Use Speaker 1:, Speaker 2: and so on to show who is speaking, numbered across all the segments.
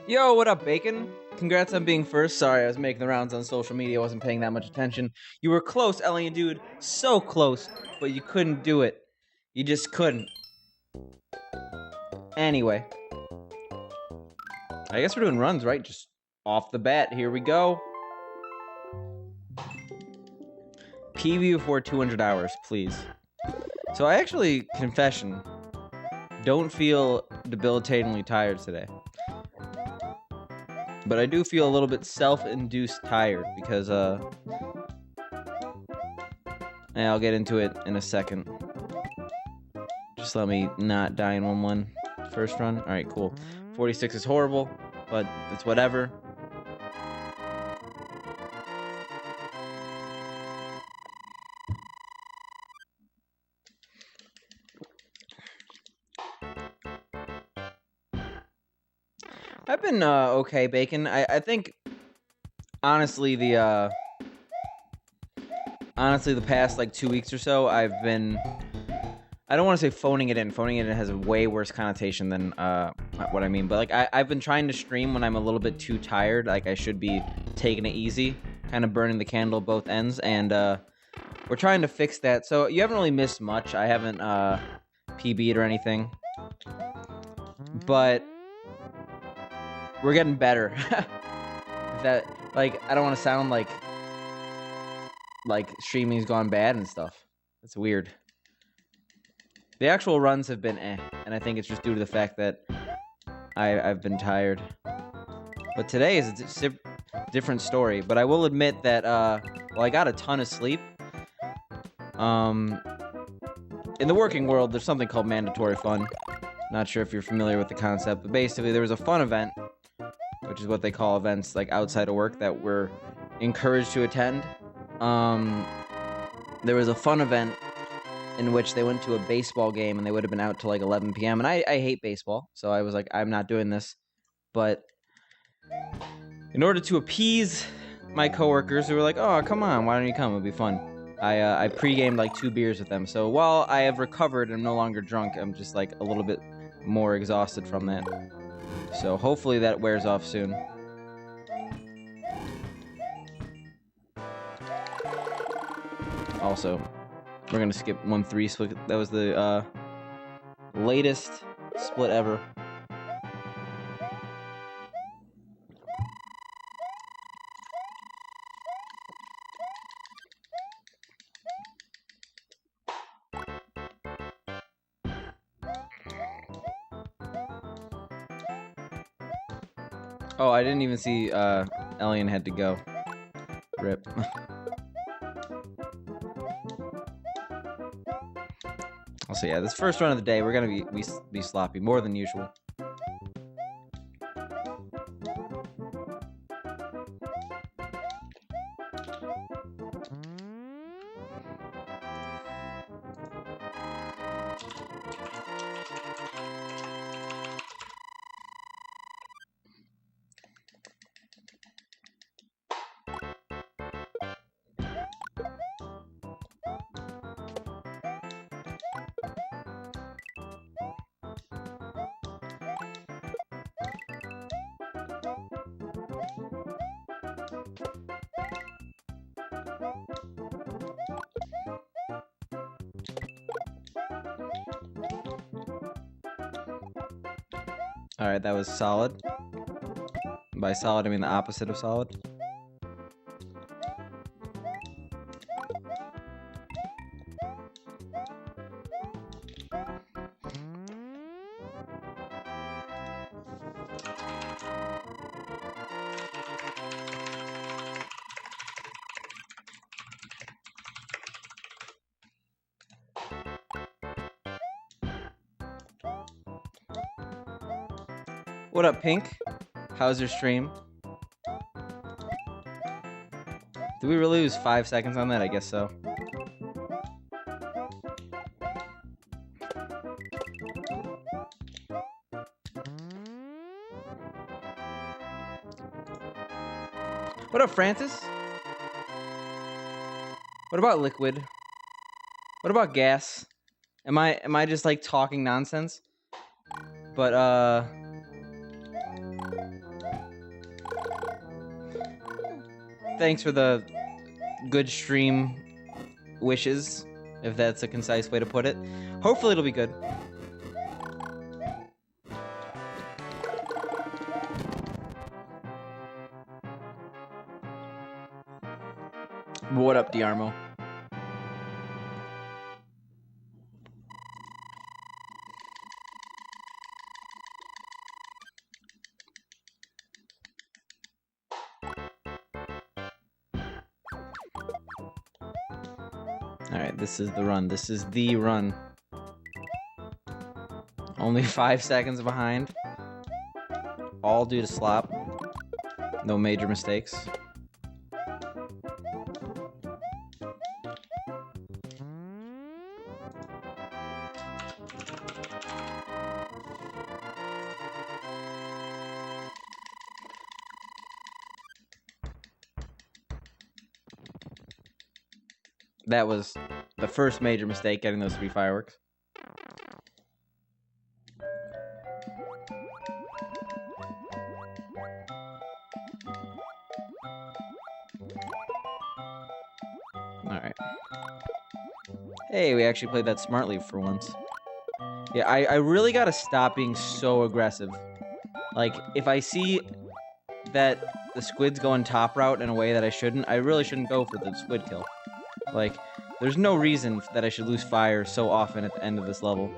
Speaker 1: Yo, what up, Bacon? Congrats on being first. Sorry, I was making the rounds on social media. Wasn't paying that much attention. You were close, Alien Dude. So close, but you couldn't do it. You just couldn't. Anyway. I guess we're doing runs, right? Just off the bat. Here we go. PB before 200 hours, please. So I actually, confession, don't feel debilitatingly tired today. But I do feel a little bit self-induced tired because, and I'll get into it in a second. Just let me not die in 1-1 first run. Alright, cool. 46 is horrible, but it's whatever. I've been okay, Bacon. I think honestly the past like 2 weeks or so I've been, I don't want to say phoning it in. Phoning it in has a way worse connotation than what I mean. But like I've been trying to stream when I'm a little bit too tired. Like I should be taking it easy, kind of burning the candle both ends, and we're trying to fix that. So you haven't really missed much. I haven't PB'd or anything, but we're getting better. If that, like, I don't want to sound like streaming's gone bad and stuff. It's weird. The actual runs have been and I think it's just due to the fact that I've been tired. But today is a different story. But I will admit that, well, I got a ton of sleep. In the working world, there's something called mandatory fun. Not sure if you're familiar with the concept, but basically there was a fun event, which is what they call events like outside of work that we're encouraged to attend. There was a fun event in which they went to a baseball game and they would have been out till like 11 p.m. And I hate baseball, so I was like, I'm not doing this. But in order to appease my coworkers who were like, oh, come on, why don't you come? It'll be fun. I pre-gamed like 2 beers with them. So while I have recovered and I'm no longer drunk, I'm just like a little bit more exhausted from that. So hopefully that wears off soon. Also, we're gonna skip 1-3 split. That was the latest split ever. Oh, I didn't even see Elian had to go. Rip. Also, yeah, this first run of the day, we're gonna be sloppy, more than usual. Alright, that was solid. By solid, I mean the opposite of solid. What up, Pink? How's your stream? Did we really lose 5 seconds on that? I guess so. What up, Francis? What about liquid? What about gas? Am I just like talking nonsense? But Thanks for the good stream wishes, if that's a concise way to put it. Hopefully it'll be good. What up, Diarmo? Alright, this is the run. This is the run. Only 5 seconds behind. All due to slop. No major mistakes. That was the first major mistake, getting those 3 fireworks. Alright. Hey, we actually played that smartly for once. Yeah, I really gotta stop being so aggressive. Like, if I see that the squid's going top route in a way that I shouldn't, I really shouldn't go for the squid kill. Like, there's no reason that I should lose fire so often at the end of this level.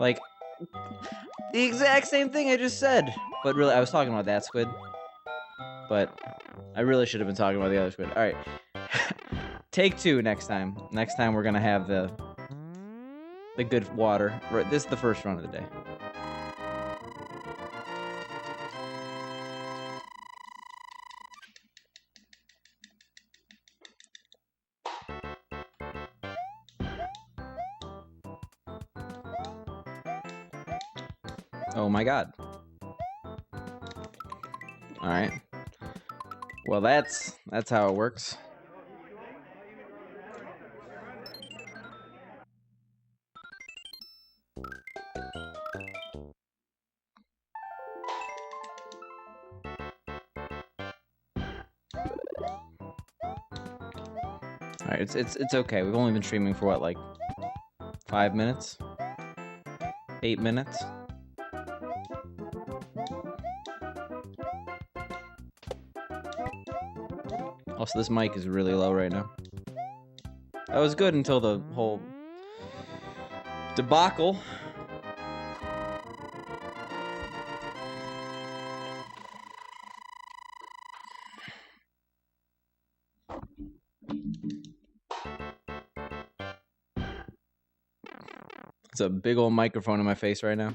Speaker 1: Like, the exact same thing I just said. But really, I was talking about that squid. But I really should have been talking about the other squid. Alright. Take 2 next time. Next time we're gonna have the good water. Right, this is the first run of the day. Oh my god. Alright. Well, that's how it works. Alright, it's okay. We've only been streaming for what, like 5 minutes? 8 minutes? Also, this mic is really low right now. That was good until the whole debacle. It's a big old microphone in my face right now.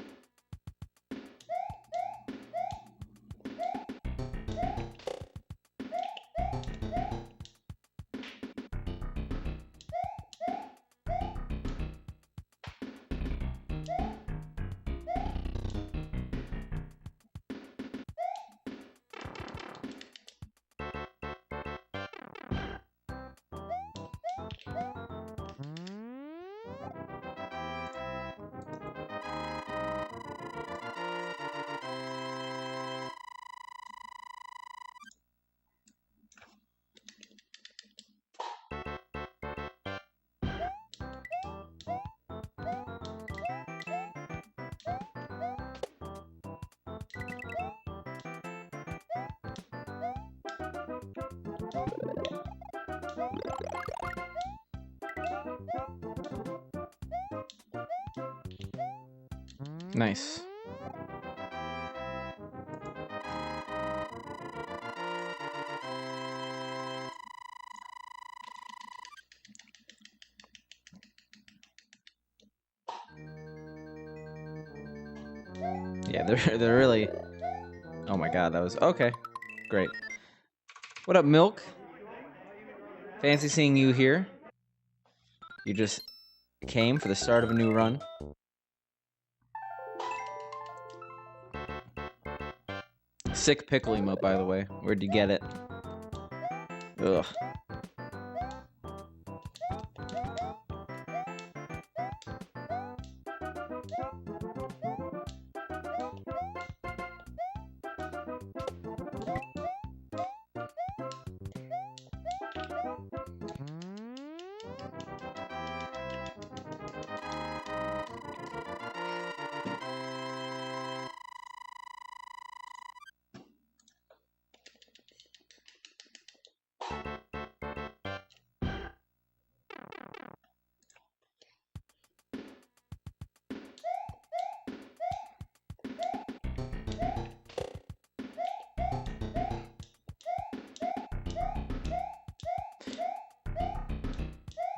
Speaker 1: Nice. Yeah, they're really... Oh my god, that was... Okay, great. What up, Milk? Fancy seeing you here. You just came for the start of a new run. Sick pickle emote, by the way. Where'd you get it? Ugh.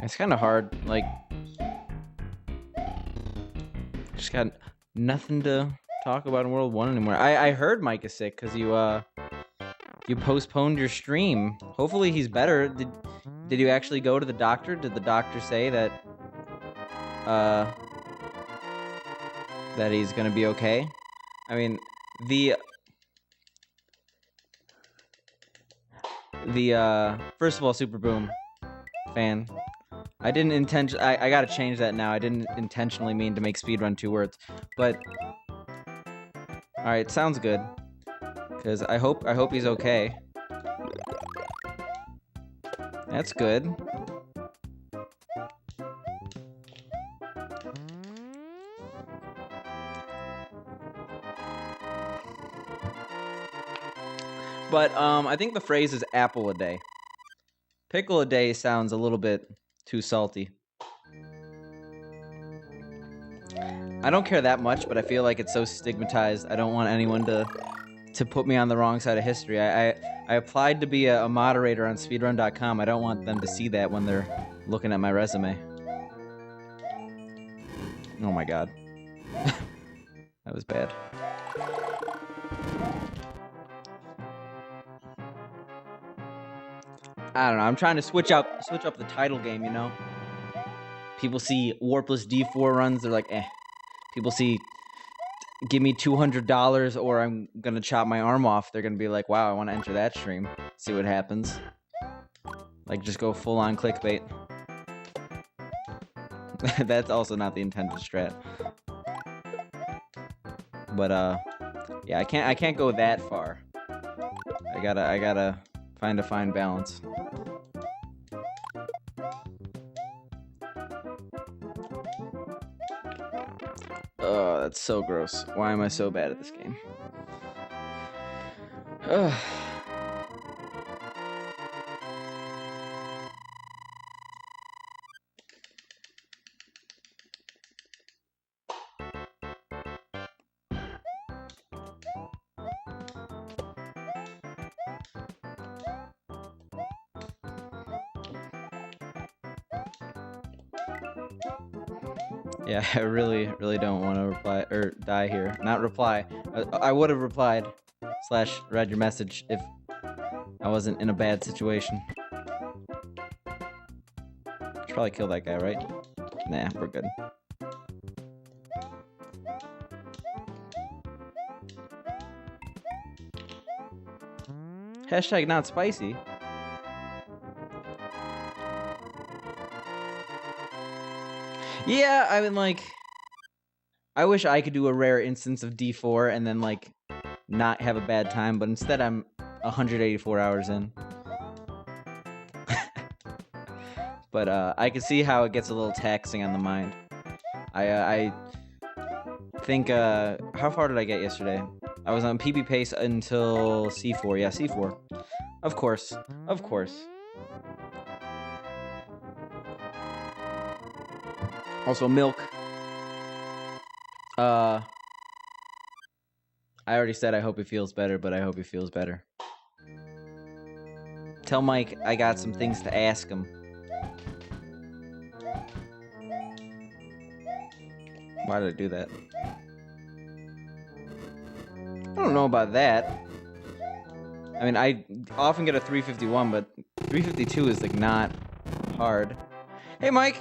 Speaker 1: It's kind of hard. Like, just got nothing to talk about in World 1 anymore. I heard Mike is sick because you postponed your stream. Hopefully he's better. Did you actually go to the doctor? Did the doctor say that that he's gonna be okay? I mean, the first of all, Super Boom fan. I didn't I gotta change that now. I didn't intentionally mean to make speedrun 2 words, but all right, sounds good. Cause I hope he's okay. That's good. But I think the phrase is apple a day. Pickle a day sounds a little bit too salty. I don't care that much, but I feel like it's so stigmatized. I don't want anyone to put me on the wrong side of history. I applied to be a moderator on speedrun.com. I don't want them to see that when they're looking at my resume. Oh my god. That was bad. I don't know. I'm trying to switch up the title game, you know? People see Warpless D-4 runs, they're like, eh. People see, give me $200 or I'm gonna chop my arm off. They're gonna be like, wow, I want to enter that stream. See what happens. Like, just go full-on clickbait. That's also not the intended strat. But, yeah, I can't go that far. I gotta find a fine balance. Oh, that's so gross. Why am I so bad at this game? Ugh. Yeah, I really don't want to reply or die here. Not reply. I would have replied / read your message if I wasn't in a bad situation. Should probably kill that guy, right? Nah, we're good. Hashtag not spicy. Yeah, I mean, like, I wish I could do a rare instance of D4 and then, like, not have a bad time, but instead I'm 184 hours in. But, I can see how it gets a little taxing on the mind. I think, how far did I get yesterday? I was on PB pace until C4. Yeah, C4. Of course. Of course. Also, milk. I already said I hope he feels better, but I hope he feels better. Tell Mike I got some things to ask him. Why did I do that? I don't know about that. I mean, I often get a 351, but 352 is, like, not hard. Hey, Mike!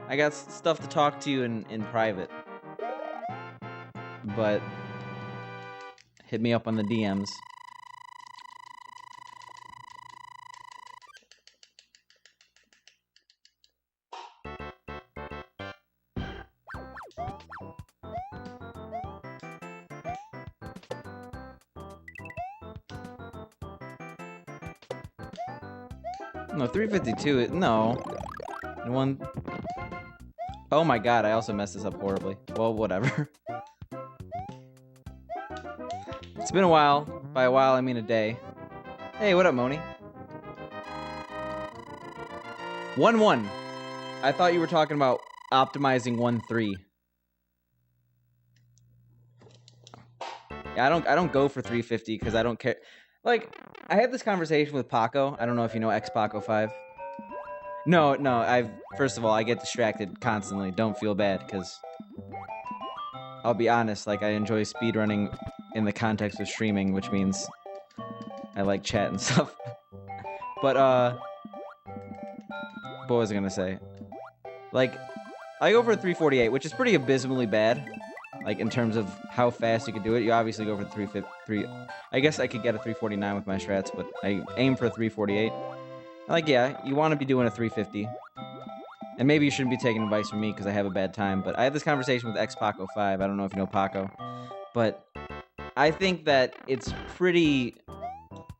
Speaker 1: I got stuff to talk to you in private. But hit me up on the DMs. No, 352, no. One. Oh my god, I also messed this up horribly. Well, whatever. It's been a while. By a while, I mean a day. Hey, what up, Moni? 1-1. I thought you were talking about optimizing 1-3. Yeah, I don't go for 350 because I don't care. Like, I had this conversation with Paco. I don't know if you know X Paco 5. No, first of all, I get distracted constantly. Don't feel bad, because I'll be honest, like, I enjoy speedrunning in the context of streaming, which means I like chat and stuff. But, what was I gonna say? Like, I go for a 348, which is pretty abysmally bad. Like, in terms of how fast you can do it. You obviously go for the 353. I guess I could get a 349 with my strats, but I aim for a 348. Like, yeah, you want to be doing a 350. And maybe you shouldn't be taking advice from me because I have a bad time, but I had this conversation with xPaco5. I don't know if you know Paco. But I think that it's pretty...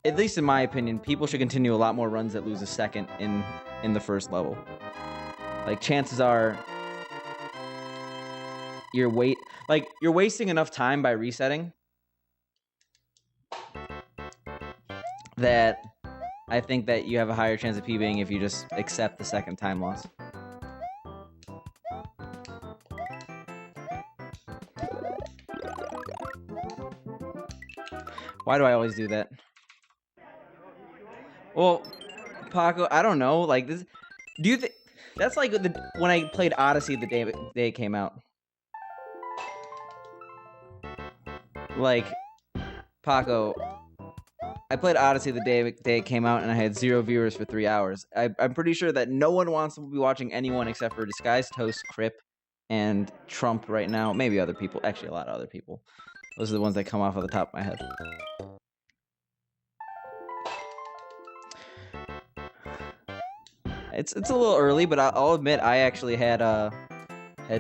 Speaker 1: At least in my opinion, people should continue a lot more runs that lose a second in the first level. Like, chances are... You're wasting enough time by resetting that I think that you have a higher chance of PBing if you just accept the second time loss. Why do I always do that? Well, Paco, I don't know. Like this, do you think that's like when I played Odyssey the day it came out? Like, Paco, I played Odyssey the day it came out, and I had 0 viewers for 3 hours. I'm pretty sure that no one wants to be watching anyone except for Disguised Toast, Crip, and Trump right now. Maybe other people. Actually, a lot of other people. Those are the ones that come off of the top of my head. It's a little early, but I'll admit I actually had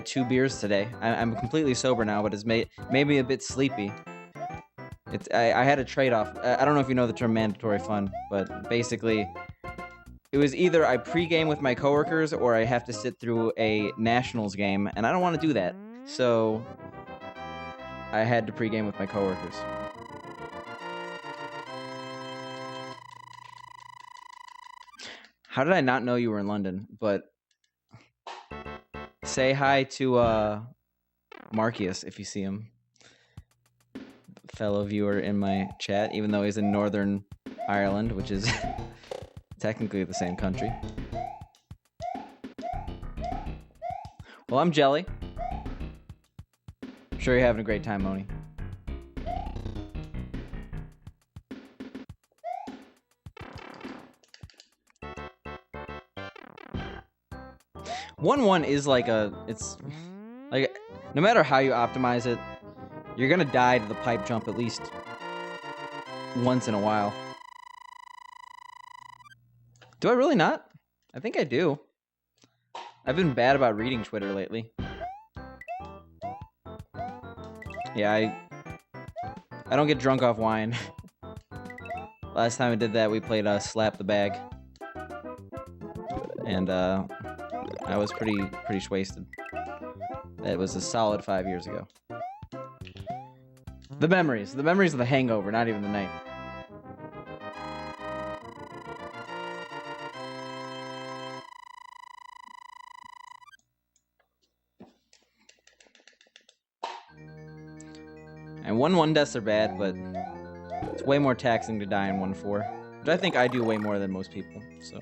Speaker 1: 2 beers today. I'm completely sober now, but it's made me a bit sleepy. I had a trade-off. I don't know if you know the term mandatory fun, but basically, it was either I pregame with my coworkers or I have to sit through a Nationals game, and I don't want to do that. So I had to pregame with my coworkers. How did I not know you were in London? But say hi to Marcius if you see him. Fellow viewer in my chat, even though he's in Northern Ireland, which is technically the same country. Well, I'm Jelly. I'm sure you're having a great time, Moni. One is like it's like, no matter how you optimize it, you're gonna die to the pipe jump at least once in a while. Do I really not? I think I do. I've been bad about reading Twitter lately. Yeah, I don't get drunk off wine. Last time I did that, we played Slap the Bag. And I was pretty wasted. That was a solid 5 years ago. The memories of the hangover, not even the night. And 1-1 deaths are bad, but it's way more taxing to die in 1-4. Which I think I do way more than most people, so...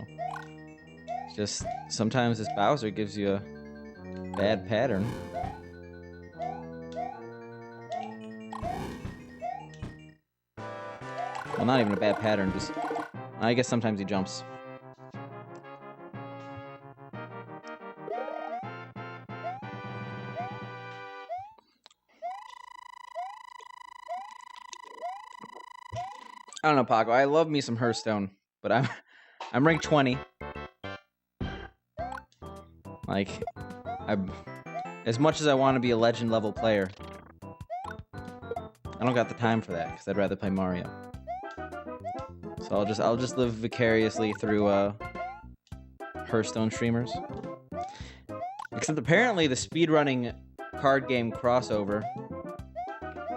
Speaker 1: It's just, sometimes this Bowser gives you a bad pattern. Well, not even a bad pattern, just... I guess sometimes he jumps. I don't know, Paco. I love me some Hearthstone, but I'm ranked 20. Like, as much as I want to be a legend level player, I don't got the time for that because I'd rather play Mario. So I'll just live vicariously through Hearthstone streamers. Except apparently the speedrunning card game crossover,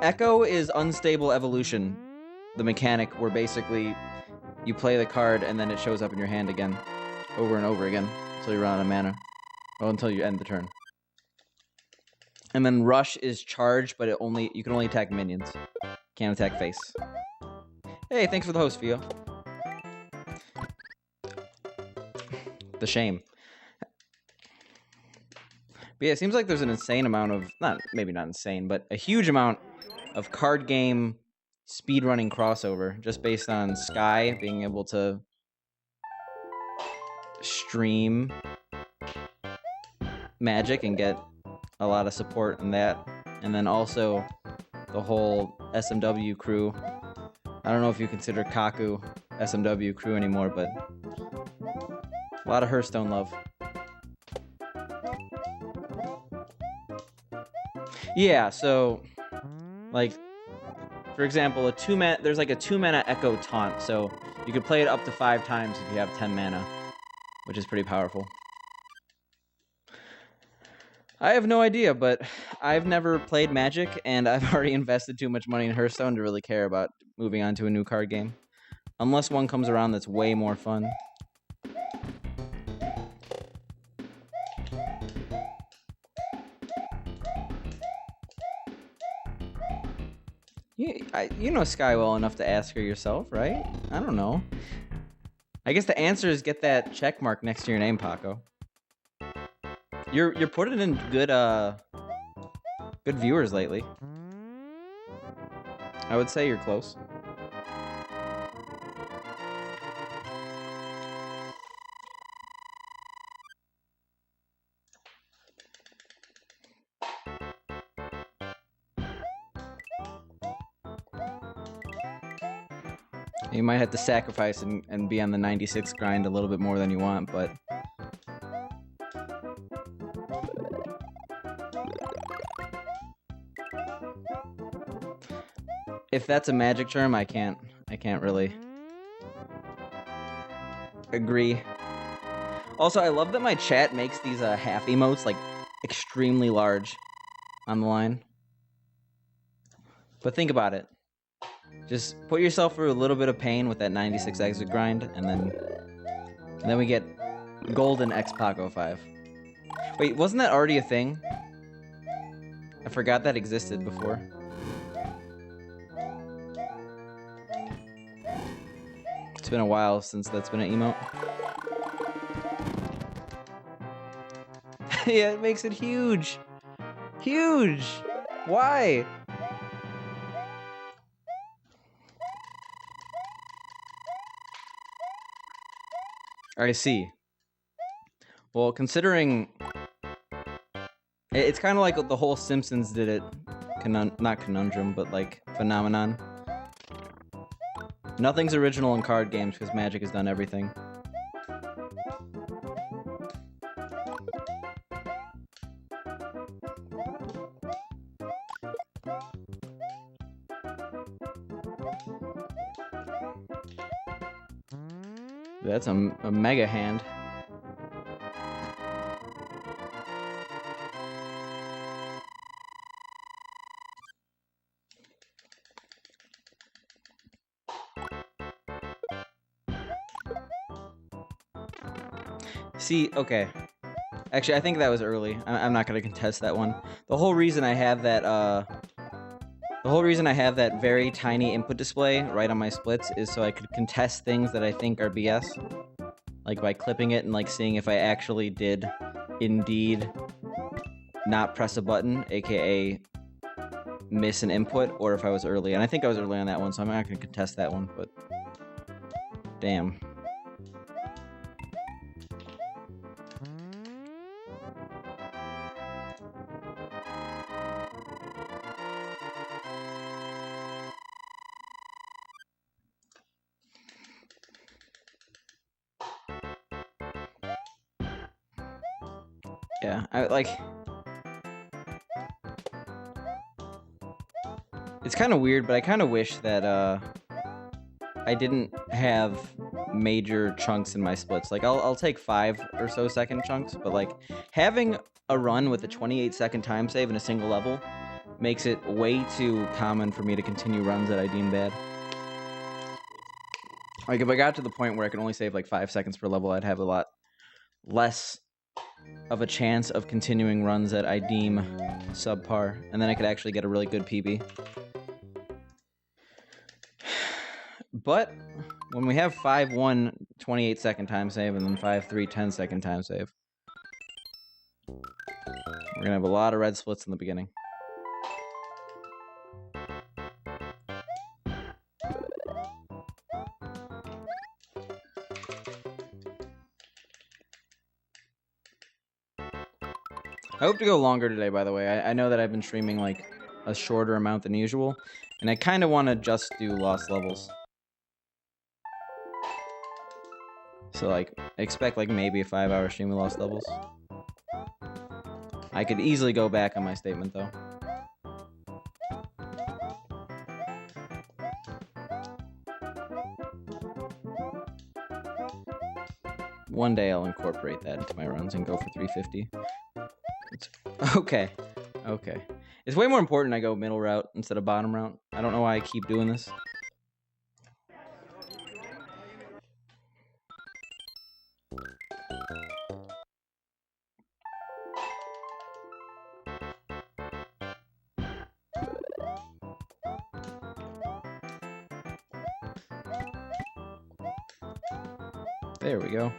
Speaker 1: Echo is Unstable Evolution. The mechanic where basically you play the card and then it shows up in your hand again, over and over again, until you run out of mana. Well, until you end the turn. And then Rush is charged, but you can only attack minions. Can't attack face. Hey, thanks for the host, Fio. the shame. But yeah, it seems like there's an insane amount of, maybe not insane, but a huge amount of card game speedrunning crossover just based on Sky being able to stream Magic and get a lot of support in that. And then also the whole SMW crew. I don't know if you consider Kaku SMW crew anymore, but a lot of Hearthstone love. Yeah, so like for example, there's like a 2-mana Echo Taunt, so you could play it up to 5 times if you have 10 mana, which is pretty powerful. I have no idea, but I've never played Magic, and I've already invested too much money in Hearthstone to really care about moving on to a new card game. Unless one comes around that's way more fun. You know Sky well enough to ask her yourself, right? I don't know. I guess the answer is get that check mark next to your name, Paco. You're putting in good viewers lately. I would say you're close. You might have to sacrifice and be on the 96 grind a little bit more than you want, but... If that's a Magic term, I can't really agree. Also, I love that my chat makes these half emotes like extremely large on the line. But think about it. Just put yourself through a little bit of pain with that 96 exit grind, and then we get Golden X Paco 5. Wait, wasn't that already a thing? I forgot that existed before. It's been a while since that's been an emote. Yeah, it makes it huge. Huge! Why? I see. Well, considering... It's kind of like the whole Simpsons did it. Not conundrum, but like phenomenon. Nothing's original in card games because Magic has done everything. That's a mega hand. See, okay. Actually, I think that was early. I'm not gonna contest that one. The whole reason I have that, very tiny input display right on my splits is so I could contest things that I think are BS. Like by clipping it and like seeing if I actually did indeed not press a button, aka miss an input, or if I was early. And I think I was early on that one, so I'm not gonna contest that one, but damn. Yeah, it's kind of weird, but I kind of wish that I didn't have major chunks in my splits. Like I'll take 5 or so second chunks, but like having a run with a 28-second time save in a single level makes it way too common for me to continue runs that I deem bad. Like if I got to the point where I could only save like 5 seconds per level, I'd have a lot less of a chance of continuing runs that I deem subpar, and then I could actually get a really good PB. But when we have 5-1 28-second time save, and then 5, 3, 10-second time save. We're gonna have a lot of red splits in the beginning. I hope to go longer today, by the way. I know that I've been streaming like a shorter amount than usual, and I kind of want to just do lost levels. So like, expect like maybe a 5-hour stream of lost levels. I could easily go back on my statement though. One day I'll incorporate that into my runs and go for 350. Okay. Okay. It's way more important I go middle route instead of bottom route. I don't know why I keep doing this. There we go.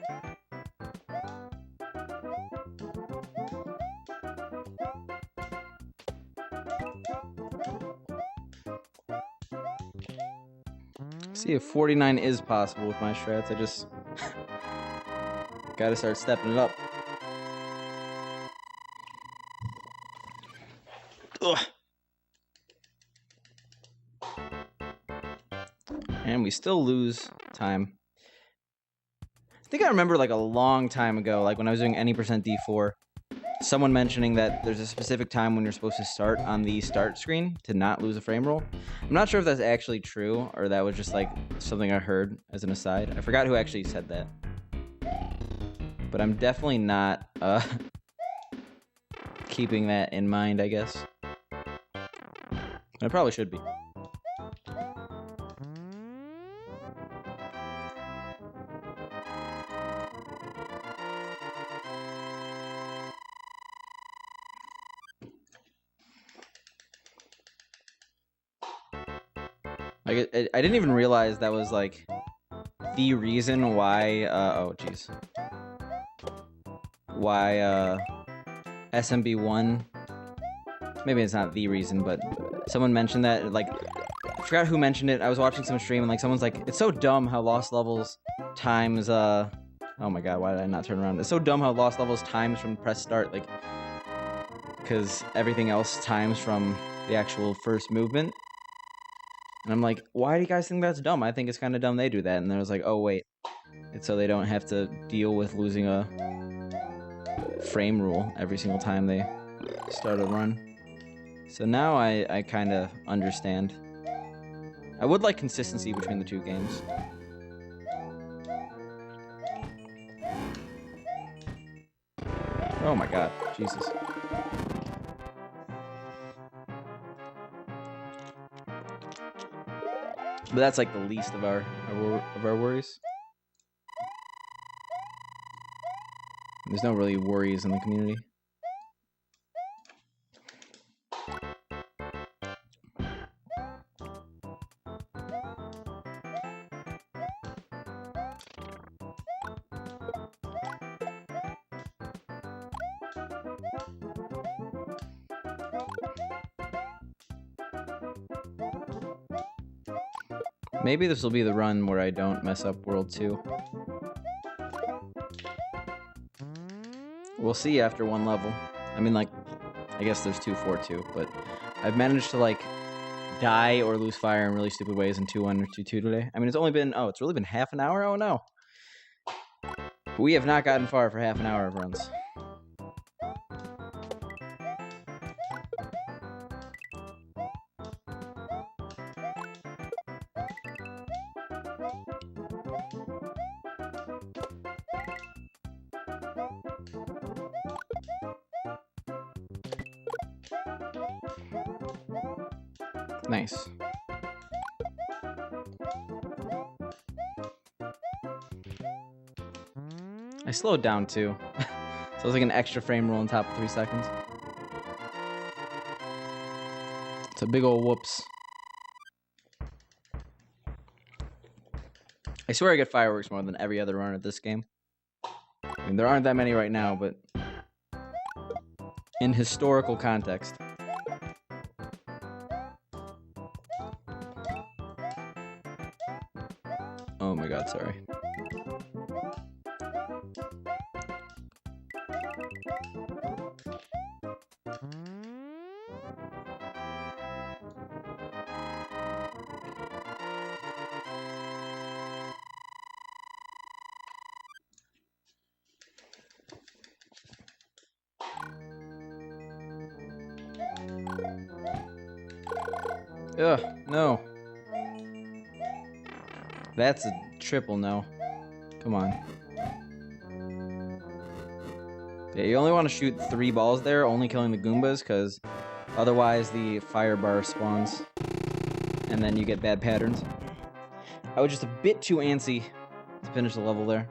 Speaker 1: See if 49 is possible with my strats. I just gotta start stepping it up. Ugh. And we still lose time. I think I remember like a long time ago, like when I was doing any percent D4, someone mentioning that there's a specific time when you're supposed to start on the start screen to not lose a frame roll. I'm not sure if that's actually true or that was just like something I heard as an aside. I forgot who actually said that. But I'm definitely not keeping that in mind, I guess. I probably should be. Like, I didn't even realize that was, like, the reason why, oh, jeez. Why, SMB1, maybe it's not the reason, but someone mentioned that, like, I forgot who mentioned it. I was watching some stream, and, like, someone's like, it's so dumb how lost levels times, oh my god, why did I not turn around? It's so dumb how lost levels times from press start, like, because everything else times from the actual first movement. And I'm like, why do you guys think that's dumb? I think it's kind of dumb they do that. And then I was like, oh, wait. It's so they don't have to deal with losing a frame rule every single time they start a run. So now I kind of understand. I would like consistency between the two games. Oh my god, Jesus. But that's like the least of our worries. There's no really worries in the community. Maybe this will be the run where I don't mess up World 2. We'll see after one level. I mean, like, I guess there's 2, 4, 2, but I've managed to, like, die or lose fire in really stupid ways in 2-1 or 2-2 today. I mean, it's only been, oh, it's really been half an hour? Oh, no. We have not gotten far for half an hour of runs. Nice. I slowed down too. So it was like an extra frame roll on top of 3 seconds. It's a big old whoops. I swear I get fireworks more than every other run at this game. I mean, there aren't that many right now, but in historical context. Oh my god, sorry. Ugh, no. That's a triple no. Come on. Yeah, you only want to shoot 3 balls there, only killing the Goombas, because otherwise the fire bar spawns. And then you get bad patterns. I was just a bit too antsy to finish the level there.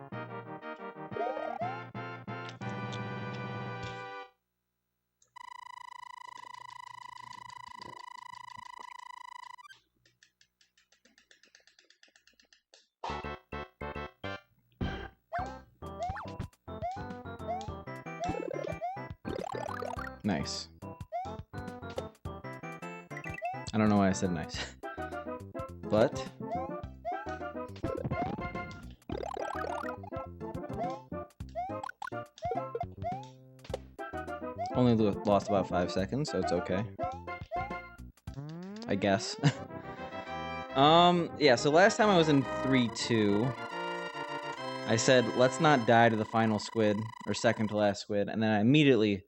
Speaker 1: Nice. I don't know why I said nice. But only lost about 5 seconds, so it's okay. I guess. Yeah, so last time I was in 3-2, I said, let's not die to the final squid, or second to last squid, and then I immediately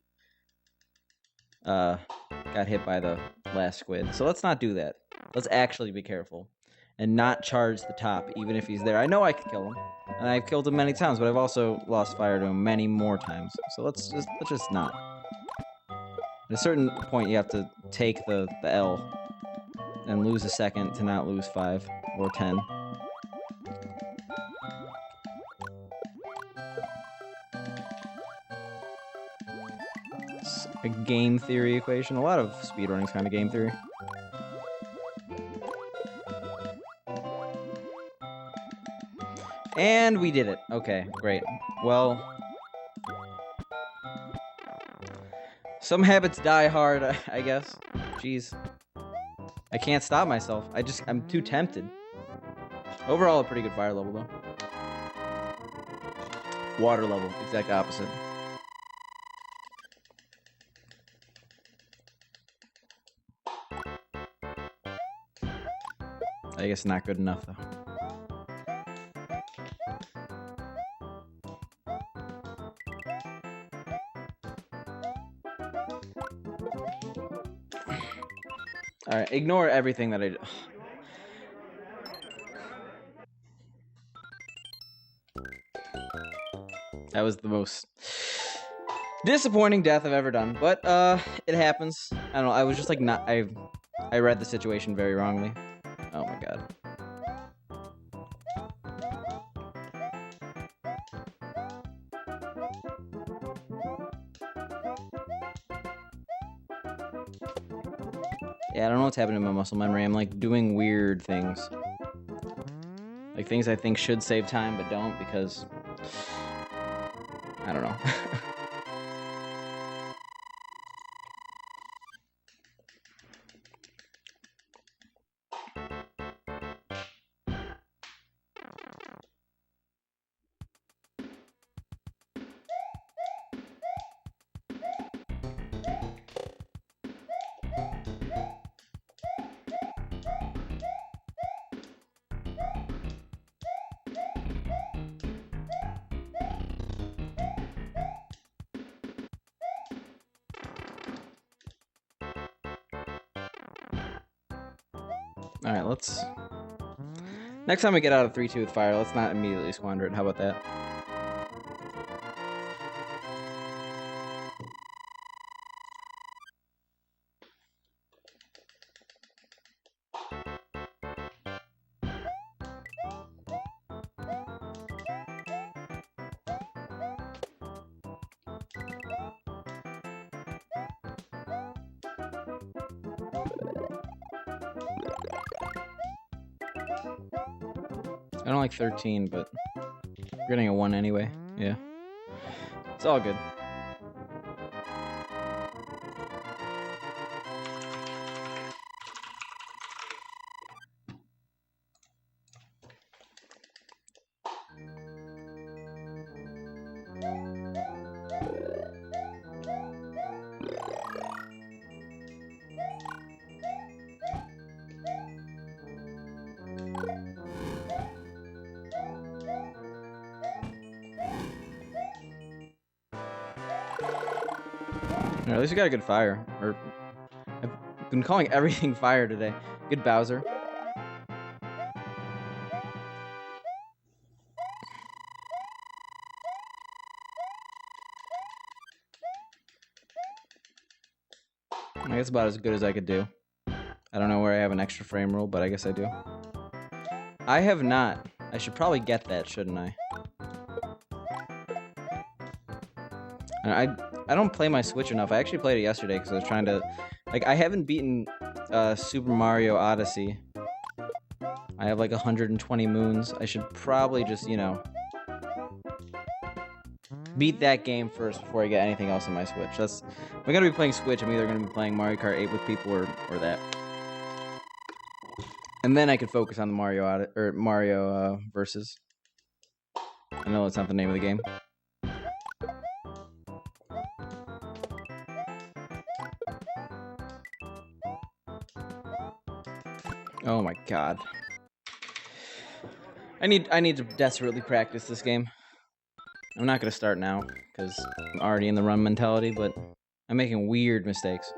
Speaker 1: got hit by the last squid. So let's not do that. Let's actually be careful and not charge the top, even if he's there. I know I can kill him, and I've killed him many times, but I've also lost fire to him many more times. So let's just not. At a certain point, you have to take the L and lose a second to not lose 5 or 10. It's a game theory equation. A lot of speedrunning is kind of game theory. And we did it. Okay, great. Well, some habits die hard, I guess. Jeez. I can't stop myself. I'm too tempted. Overall, a pretty good fire level, though. Water level, exact opposite. I guess not good enough, though. Alright, ignore everything that I did. That was the most disappointing death I've ever done, but it happens. I don't know, I was just like not I read the situation very wrongly. Oh my god. Yeah, I don't know what's happening in my muscle memory. I'm like doing weird things. Like things I think should save time but don't because I don't know. Alright, let's... Next time we get out of 3-2 with fire, let's not immediately squander it. How about that? I don't like 13, but you're getting a 1 anyway. Yeah. It's all good. At least you got a good fire. Or I've been calling everything fire today. Good Bowser. I guess about as good as I could do. I don't know where I have an extra frame rule, but I guess I do. I have not. I should probably get that, shouldn't I? I don't play my Switch enough. I actually played it yesterday because I was trying to... Like, I haven't beaten Super Mario Odyssey. I have like 120 moons. I should probably just, you know... beat that game first before I get anything else on my Switch. That's... If I'm gonna be playing Switch, I'm either gonna be playing Mario Kart 8 with people or that. And then I could focus on the Mario Versus. I know that's not the name of the game. Oh my god. I need to desperately practice this game. I'm not gonna start now, because I'm already in the run mentality, but I'm making weird mistakes.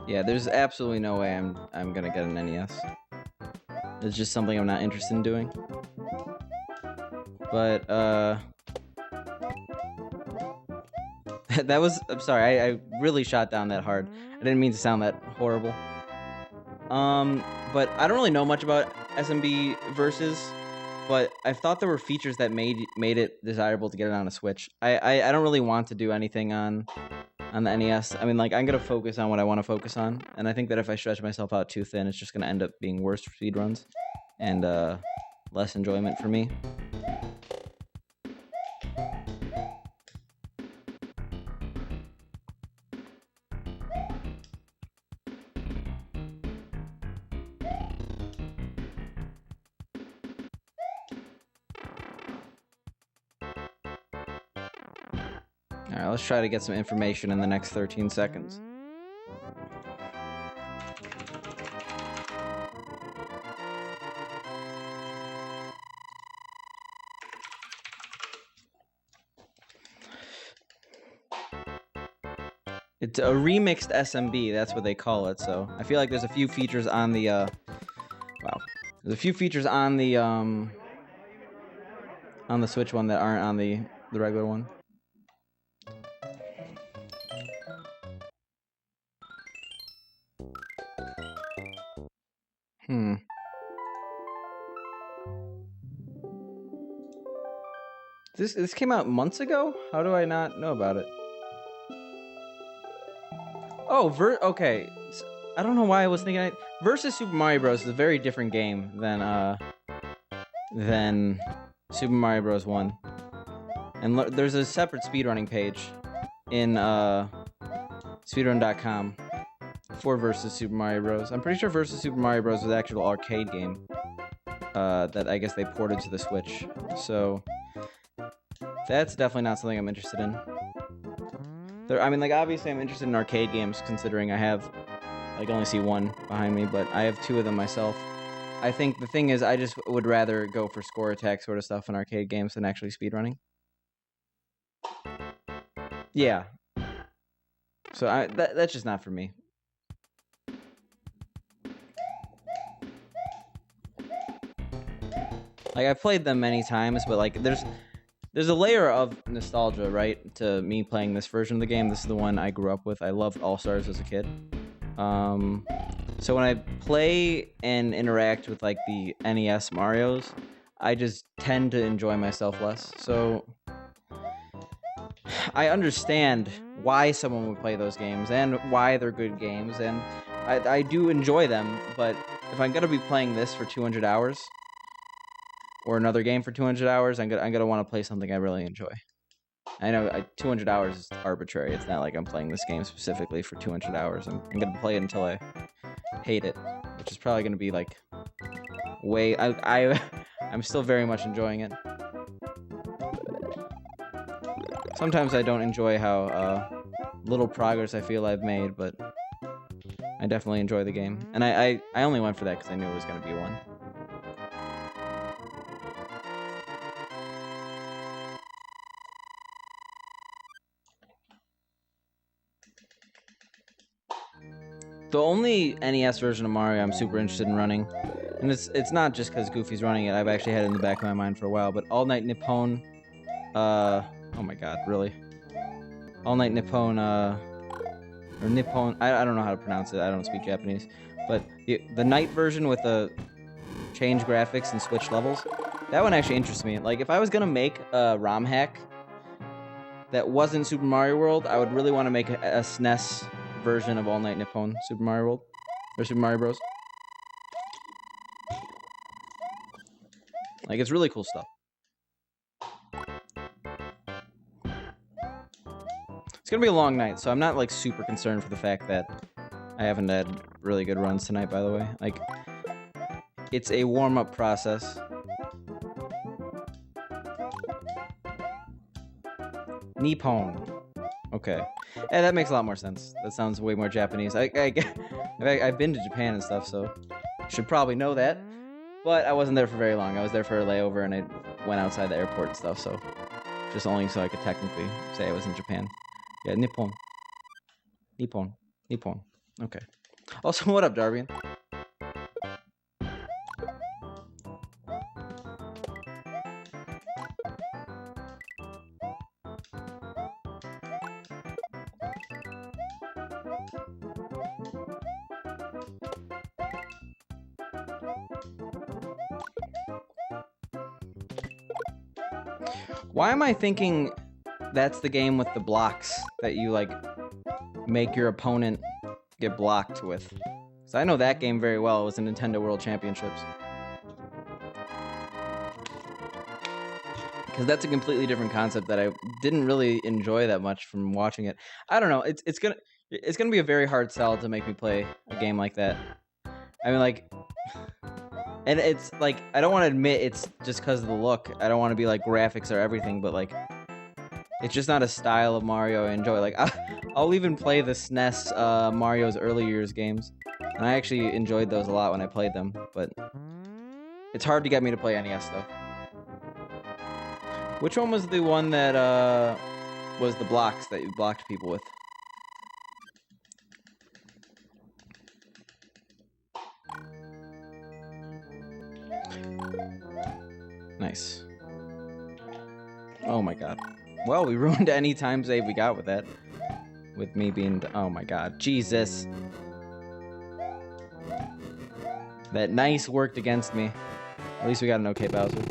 Speaker 1: Yeah, there's absolutely no way I'm gonna get an NES. It's just something I'm not interested in doing. But that was... I'm sorry, I really shot down that hard. I didn't mean to sound that horrible. But I don't really know much about SMB Versus, but I thought there were features that made it desirable to get it on a Switch. I don't really want to do anything on the NES. I mean, like, I'm gonna focus on what I want to focus on, and I think that if I stretch myself out too thin, it's just gonna end up being worse for speedruns and less enjoyment for me. Alright, let's try to get some information in the next 13 seconds. It's a remixed SMB, that's what they call it, so I feel like there's a few features on the, wow. There's a few features on the Switch one that aren't on the regular one. This came out months ago? How do I not know about it? Oh, okay. I don't know why I was thinking Versus Super Mario Bros. Is a very different game than Super Mario Bros. 1. And there's a separate speedrunning page in speedrun.com for Versus Super Mario Bros. I'm pretty sure Versus Super Mario Bros. Was an actual arcade game that I guess they ported to the Switch. So that's definitely not something I'm interested in. I mean, like, obviously I'm interested in arcade games, considering I have, like, only see one behind me, but I have 2 of them myself. I think the thing is, I just would rather go for score attack sort of stuff in arcade games than actually speedrunning. Yeah. So that's just not for me. Like, I've played them many times, but, like, there's a layer of nostalgia, right, to me playing this version of the game. This is the one I grew up with. I loved All-Stars as a kid. So when I play and interact with, like, the NES Marios, I just tend to enjoy myself less. So I understand why someone would play those games and why they're good games, and I do enjoy them, but if I'm gonna be playing this for 200 hours or another game for 200 hours, I'm gonna want to play something I really enjoy. I know 200 hours is arbitrary. It's not like I'm playing this game specifically for 200 hours. I'm gonna play it until I hate it, which is probably gonna be like I'm still very much enjoying it. Sometimes I don't enjoy how little progress I feel I've made, but I definitely enjoy the game. And I only went for that because I knew it was going to be one. The only NES version of Mario I'm super interested in running, and it's not just because Goofy's running it, I've actually had it in the back of my mind for a while, but All Night Nippon, oh my god, really? All Night Nippon, or Nippon, I don't know how to pronounce it, I don't speak Japanese, but the night version with the changed graphics and switched levels, that one actually interests me. Like, if I was gonna make a ROM hack that wasn't Super Mario World, I would really want to make a SNES version of All Night Nippon Super Mario World, or Super Mario Bros. Like, it's really cool stuff. It's gonna be a long night, so I'm not, like, super concerned for the fact that I haven't had really good runs tonight, by the way. Like, it's a warm-up process. Nippon. Okay. Yeah, that makes a lot more sense. That sounds way more Japanese. I've been to Japan and stuff, so should probably know that. But I wasn't there for very long. I was there for a layover, and I went outside the airport and stuff, so just only so I could technically say I was in Japan. Yeah, Nippon. Nippon. Nippon. Okay. Also, what up, Darbian? Why am I thinking that's the game with the blocks that you, like, make your opponent get blocked with? Because I know that game very well. It was the Nintendo World Championships. Because that's a completely different concept that I didn't really enjoy that much from watching it. I don't know. It's gonna be a very hard sell to make me play a game like that. I mean, like... And it's, like, I don't want to admit it's just because of the look. I don't want to be, like, graphics are everything, but, like, it's just not a style of Mario I enjoy. Like, I'll even play the SNES Mario's early years games. And I actually enjoyed those a lot when I played them, but it's hard to get me to play NES stuff. Which one was the one that was the blocks that you blocked people with? Nice. Oh my god. Well, we ruined any time save we got with that. With me being... Oh my god. Jesus. That nice worked against me. At least we got an okay Bowser.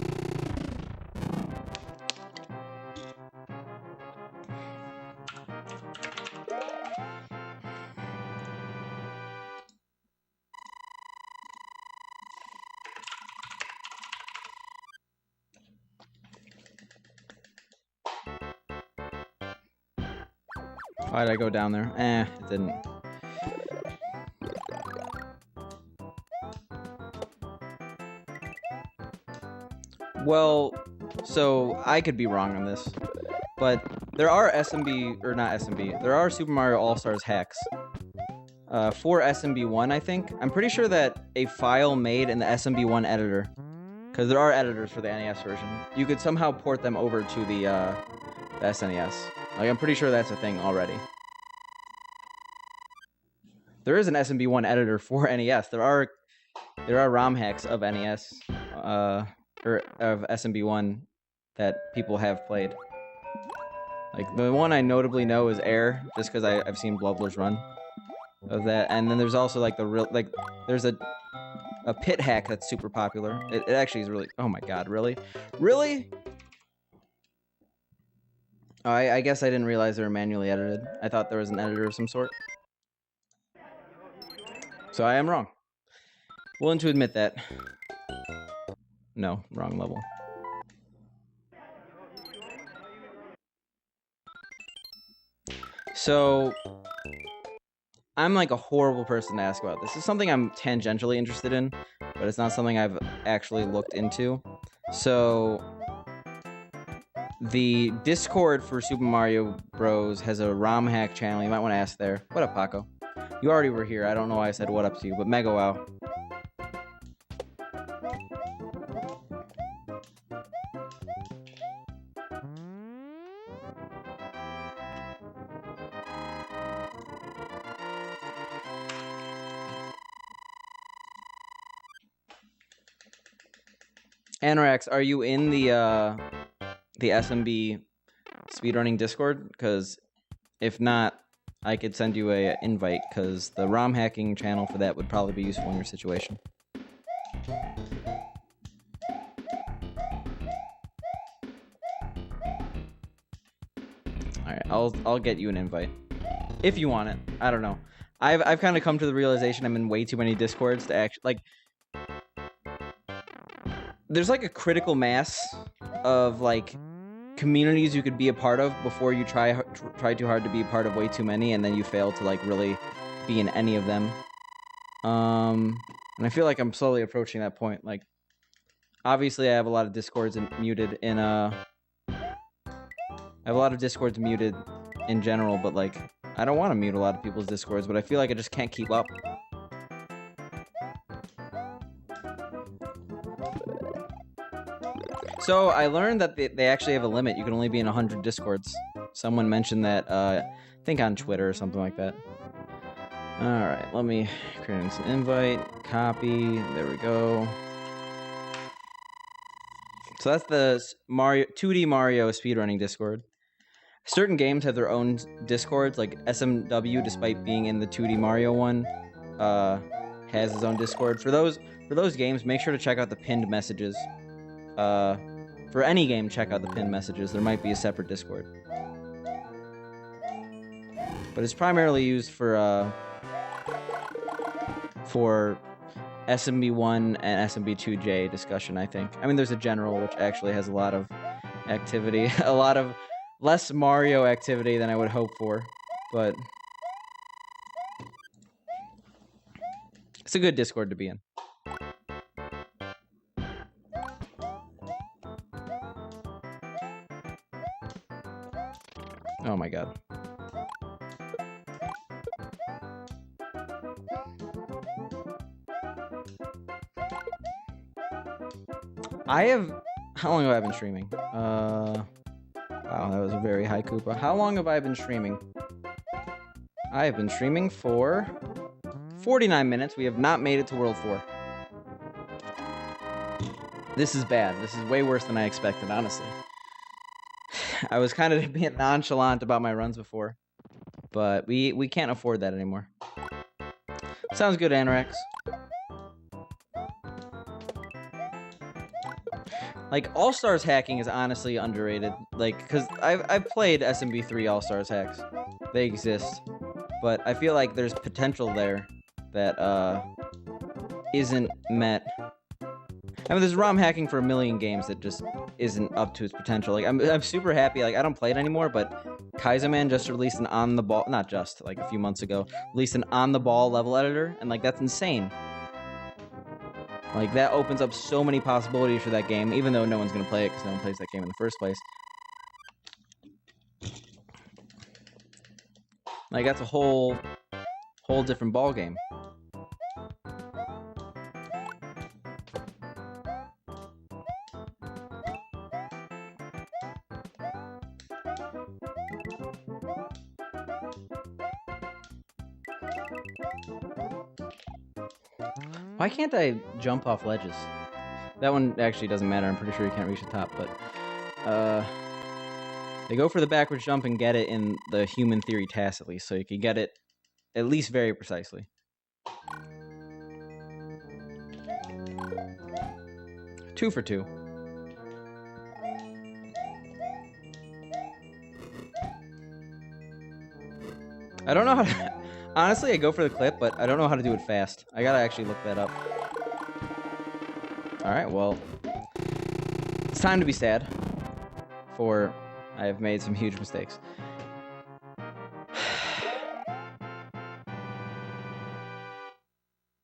Speaker 1: Why did I go down there? It didn't. Well, so I could be wrong on this, but there are SMB, or not SMB, there are Super Mario All-Stars hacks. For SMB1, I think. I'm pretty sure that a file made in the SMB1 editor, because there are editors for the NES version, you could somehow port them over to the SNES. Like, I'm pretty sure that's a thing already. There is an SMB1 editor for NES. There are ROM hacks of NES, or of SMB1 that people have played. Like, the one I notably know is Air, just because I've seen Blubblers run of that. And then there's also, like, there's a pit hack that's super popular. It actually is really... Oh my god, really? Really? Oh, I guess I didn't realize they were manually edited. I thought there was an editor of some sort. So I am wrong. Willing to admit that. No, wrong level. So I'm like a horrible person to ask about this. It's something I'm tangentially interested in, but it's not something I've actually looked into. So the Discord for Super Mario Bros. Has a ROM hack channel. You might want to ask there. What up, Paco? You already were here. I don't know why I said what up to you, but mega wow. Anorax, are you in the SMB speedrunning Discord? Because if not, I could send you a invite, because the ROM hacking channel for that would probably be useful in your situation. All right, I'll get you an invite if you want it. I don't know. I've kind of come to the realization I'm in way too many Discords to actually like. There's like a critical mass of like communities you could be a part of before you try too hard to be a part of way too many, and then you fail to like really be in any of them. And I feel like I'm slowly approaching that point. Like, obviously, I have a lot of Discords muted in I have a lot of Discords muted in general, but like I don't want to mute a lot of people's Discords, but I feel like I just can't keep up. So I learned that they actually have a limit. You can only be in 100 Discords. Someone mentioned that, I think on Twitter or something like that. Alright, let me create an invite, copy, there we go. So that's the 2D Mario speedrunning Discord. Certain games have their own Discords, like SMW, despite being in the 2D Mario one, has its own Discord. For those games, make sure to check out the pinned messages. For any game, check out the pinned messages. There might be a separate Discord. But it's primarily used for SMB1 and SMB2J discussion, I think. I mean, there's a general, which actually has a lot of activity. A lot of less Mario activity than I would hope for. But it's a good Discord to be in. Oh my god. How long have I been streaming? Wow, that was a very high Koopa. How long have I been streaming? I have been streaming for 49 minutes. We have not made it to World 4. This is bad. This is way worse than I expected, honestly. I was kind of being nonchalant about my runs before, but we can't afford that anymore. Sounds good, Anorax. Like, All-Stars hacking is honestly underrated. Like, because I've played SMB3 All-Stars hacks. They exist. But I feel like there's potential there that isn't met. I mean, there's ROM hacking for a million games that just isn't up to its potential. Like, I'm super happy. Like, I don't play it anymore, but Kaiserman just released an on-the-ball... Not just, like, a few months ago. Released an on-the-ball level editor, and, like, that's insane. Like, that opens up so many possibilities for that game, even though no one's gonna play it, because no one plays that game in the first place. Like, that's a whole different ball game. Why can't I jump off ledges? That one actually doesn't matter. I'm pretty sure you can't reach the top, but they go for the backwards jump and get it in the human theory task, at least, so you can get it at least very precisely. 2 for 2. I don't know how to... Honestly, I go for the clip, but I don't know how to do it fast. I gotta actually look that up. Alright, well... It's time to be sad. For I have made some huge mistakes.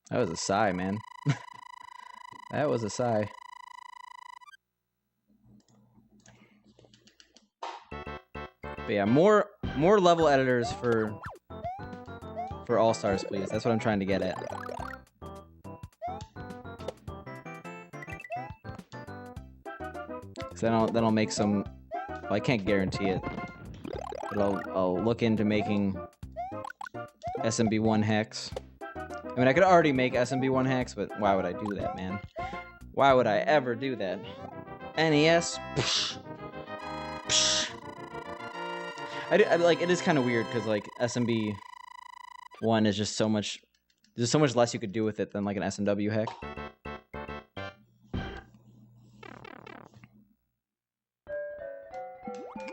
Speaker 1: That was a sigh, man. That was a sigh. But yeah, more level editors for All-Stars, please. That's what I'm trying to get at. So then I'll make some. Well, I can't guarantee it, but I'll look into making SMB1 hacks. I mean, I could already make SMB1 hacks, but why would I do that, man? Why would I ever do that? NES. Psh, psh. I like it is kind of weird because like SMB1 is just so much. There's so much less you could do with it than like an SMW hack.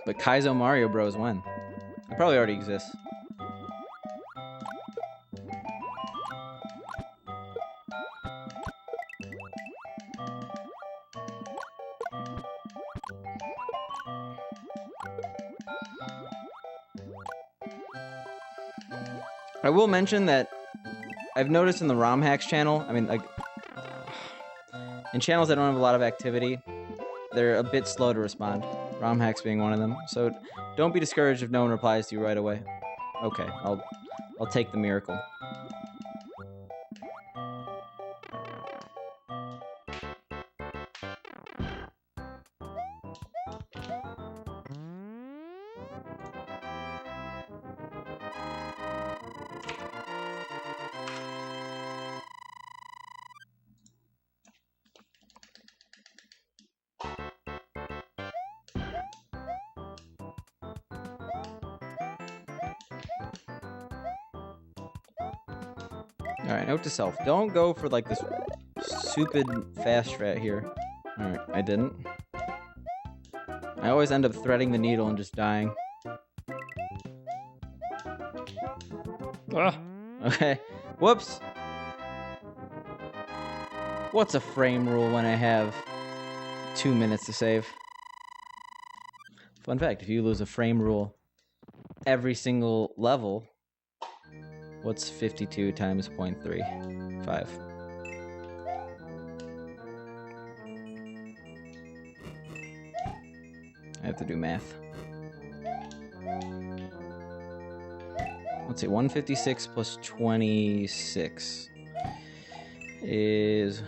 Speaker 1: But Kaizo Mario Bros. When? It probably already exists. I will mention that I've noticed in the ROM hacks channel, I mean, like, in channels that don't have a lot of activity, they're a bit slow to respond. ROM hacks being one of them. So don't be discouraged if no one replies to you right away. Okay, I'll take the miracle. Alright, note to self. Don't go for, like, this stupid fast strat here. Alright, I didn't. I always end up threading the needle and just dying. Ugh. Okay. Whoops! What's a frame rule when I have 2 minutes to save? Fun fact, if you lose a frame rule every single level, what's 52 times 0.35? I have to do math. Let's see, 156 plus 26 is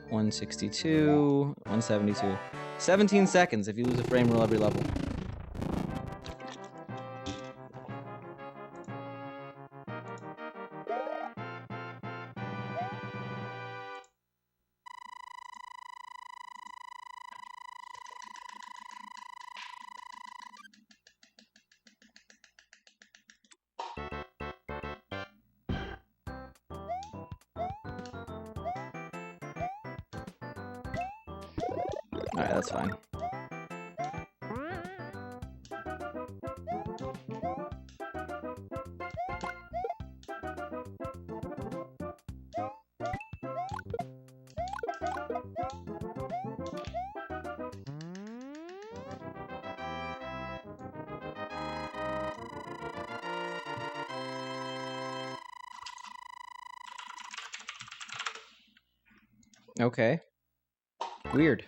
Speaker 1: 162, 172. 17 seconds if you lose a frame rule every level. Alright, that's fine. Okay. Weird.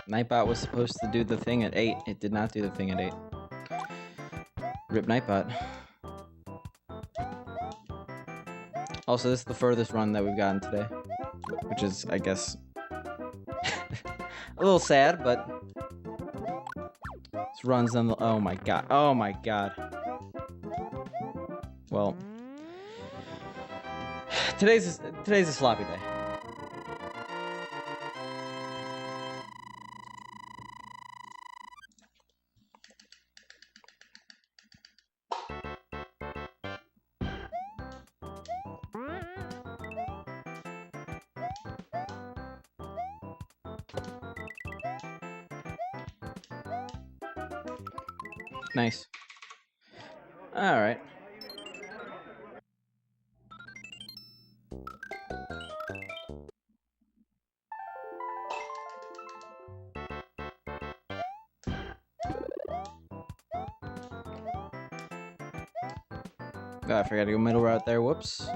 Speaker 1: Nightbot was supposed to do the thing at 8. It did not do the thing at 8. Rip Nightbot. Also, this is the furthest run that we've gotten today. Which is, I guess, a little sad, but this run's on the... Oh my god. Oh my god. Well, today's a sloppy day. Nice. Alright. Oh, I forgot to go middle route there. Whoops.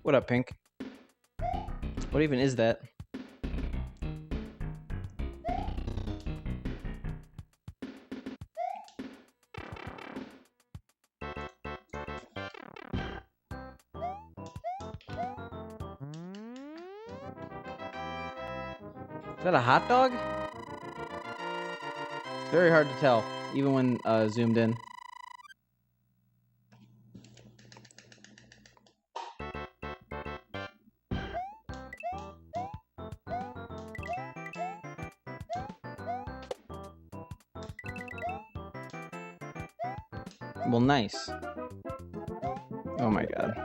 Speaker 1: What up, Pink? What even is that? Is that a hot dog? It's very hard to tell, even when zoomed in. Well, nice. Oh my god.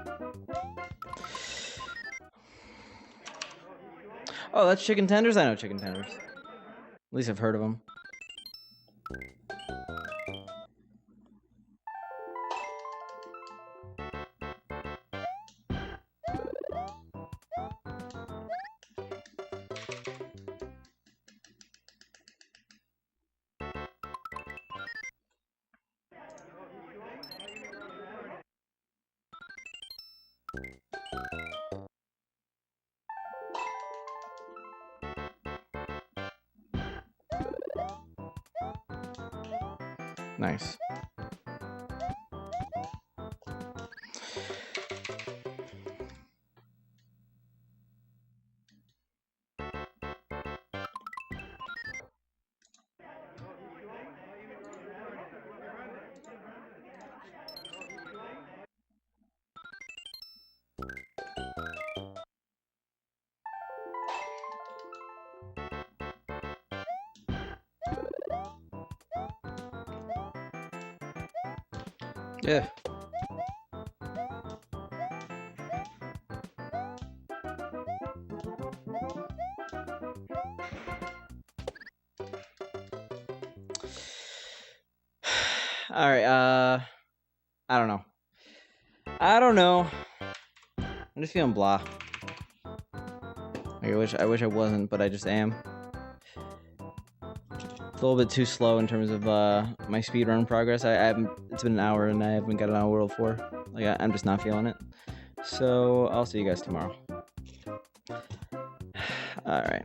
Speaker 1: Oh, that's chicken tenders? I know chicken tenders. At least I've heard of them. Nice. Yeah. All right. I don't know. I'm just feeling blah. I wish I wasn't, but I just am. It's a little bit too slow in terms of my speedrun progress. I haven't. It's been an hour and I haven't got on World 4. Like I'm just not feeling it. So I'll see you guys tomorrow. All right.